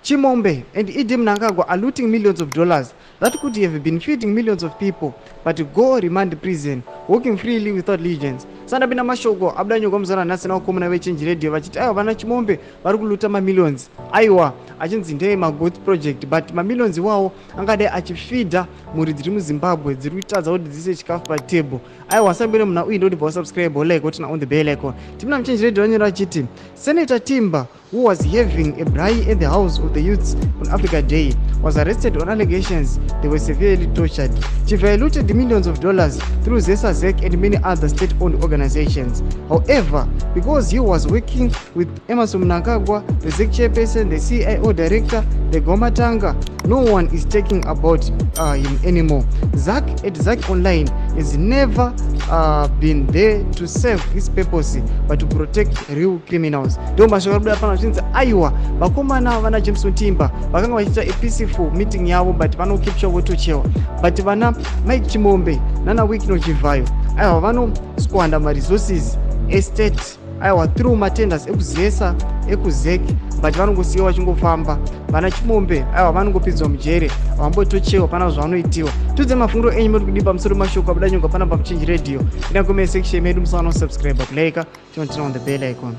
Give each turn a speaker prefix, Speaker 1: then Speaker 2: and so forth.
Speaker 1: Chimombe and Idi Mnangagwa are looting millions of dollars that could have been feeding millions of people, but to go remand prison, walking freely without allegiance. Sanda bina mashoko abdanyo komzana nasi na ukomuna weChange Radio vachiti ayo vana Chimombe vari kuluta millions. Aiwa achinzi ndeye magoat project, but millions wawo angade achifeeda mhuri dziri muZimbabwe dziri kutadza kuti dzise chikafu patable. Aiwa sambire muna uyi ndoti bva subscribe like kuti na on the bell icon. Timina muChange Radio vanyora chiti Senator Timber, who was having a braai at the house of the youths on Africa Day, was arrested on allegations they were severely tortured. Chief looted millions of dollars through ZACC and many other state-owned organizations. However, because he was working with Emerson Mnangagwa, the ZACC chairperson, the CIO director, the Gomatanga, no one is talking about him anymore. ZACC at ZACC Online has never been there to serve his purpose, but to protect real criminals. Aiwa vakomana vana Jameson Timber vakanga vachita a peaceful meeting yavo, but vanokipsha votochewa, but vana Mike Chimombe nana Wikino Chivayo aiwa vanosquander resources estate aiwa through matenders ekuzesa ekuZACC, but vanongosiya vachingofamba. Vana Chimombe aiwa vanongopidzwa mujere, havambotochewa, pana zvavanoitiwa. Tudze mafunguro enyu muri kudimba musoro mashoko abuda nyonga pana pamuChange Radio. Ina comment section medu musana subscribe like, turn on the bell icon.